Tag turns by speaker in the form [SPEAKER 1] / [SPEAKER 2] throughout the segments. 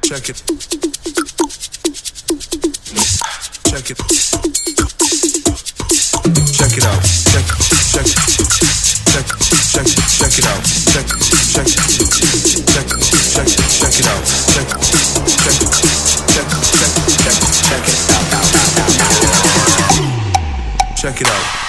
[SPEAKER 1] Check it. Check it. Check it out. Check it. Check it. Check it. Check it. Check it out. Check it. Check it. Check it. Check it. Check it out. Check it. Check it. Check it. Check it. Check it out.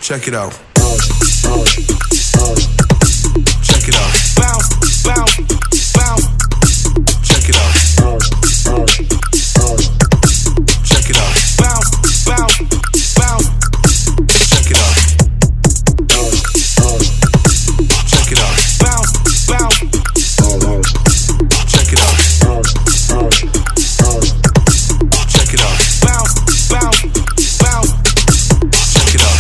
[SPEAKER 1] Check it out. Check it out. Bounce, bounce, bounce. Check it out. Check it out. Bounce, bounce, bounce. Check it out. Check it out. Bounce, bounce. Check it out. Check it out. Bounce, bounce, bounce. Check it out.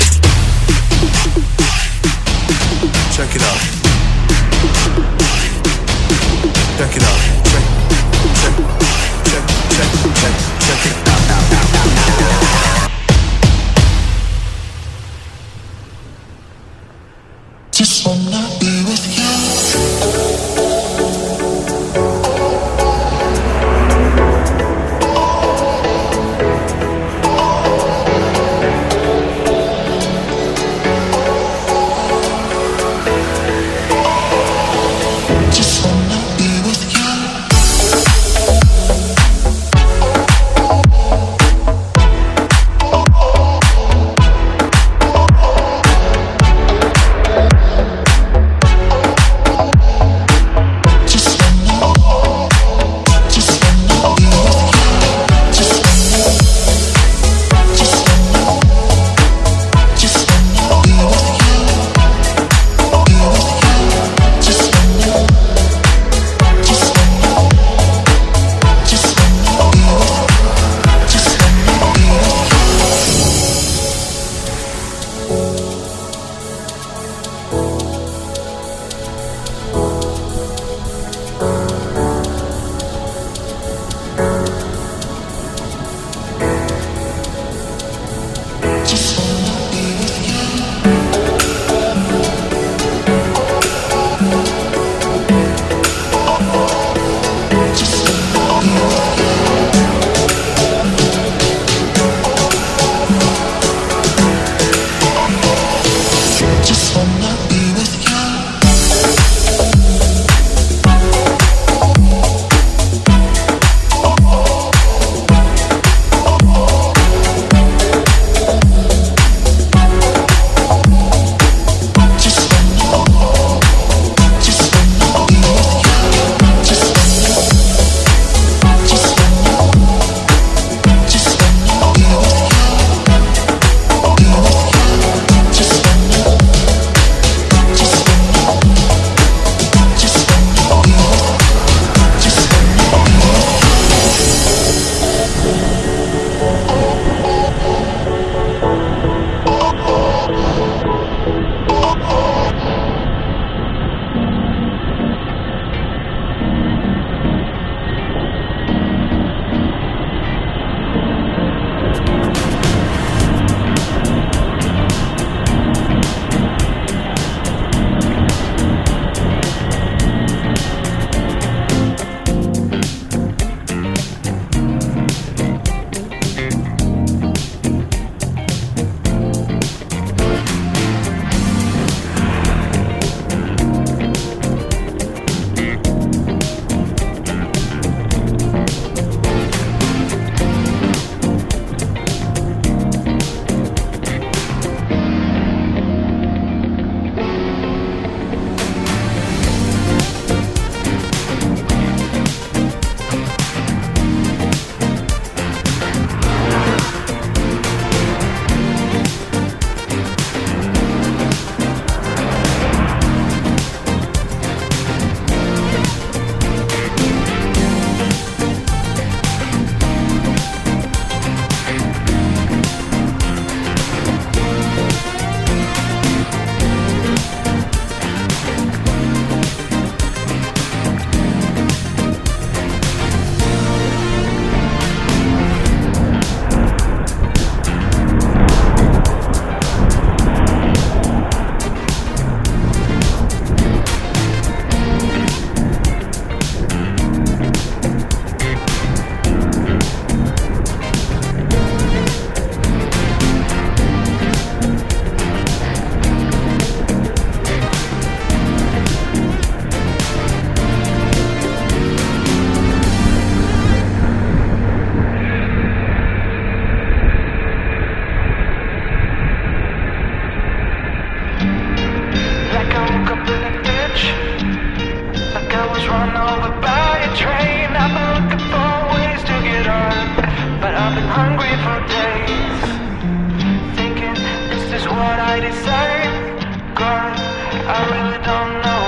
[SPEAKER 2] don't know,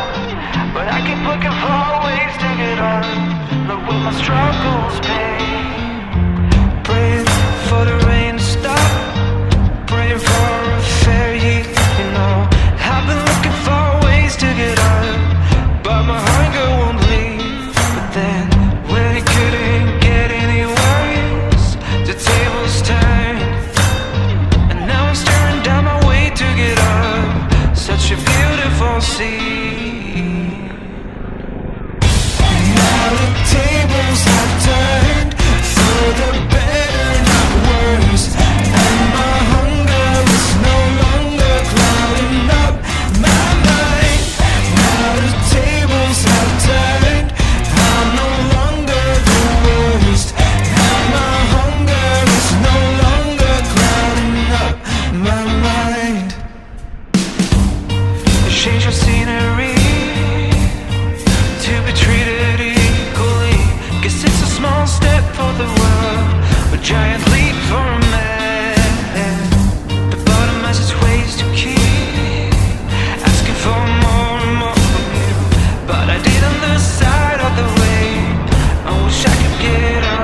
[SPEAKER 2] but I keep looking for ways to get on. Look what my struggles pay. Praying for the rain to stop, praying for a fair heat, you know. I've been looking for ways to get on, but my hunger won't leave. But then, when it couldn't get any worse, the tables turned, and now I'm staring down my way to get up. Such a beautiful scene. Now the tables have turned, for the better, not worse, and my hunger is no longer clouding up my mind. Now the tables have turned, I'm no longer the worst, and my hunger is no longer clouding up my mind. Change your scenery to be treated equally. Guess it's a small step for the world, a giant leap for a man. The bottom has its ways to keep asking for more and more from you, but I didn't lose sight of the way. I wish I could get up.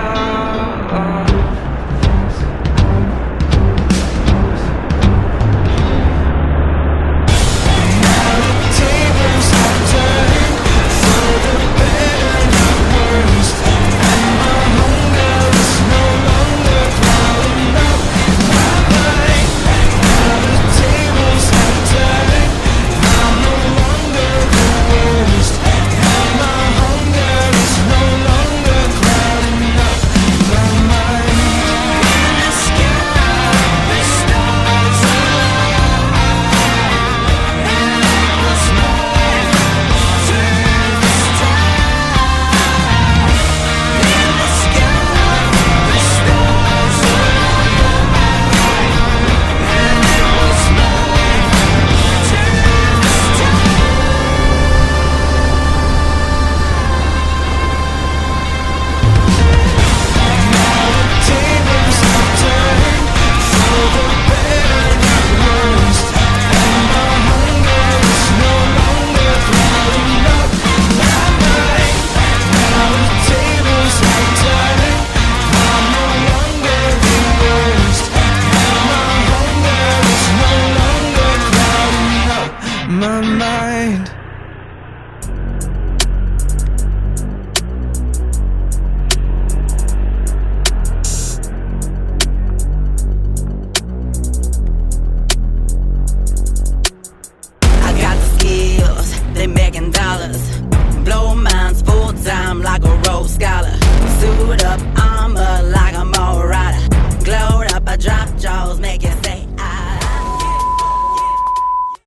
[SPEAKER 2] My mind.
[SPEAKER 3] I got the skills, they making dollars.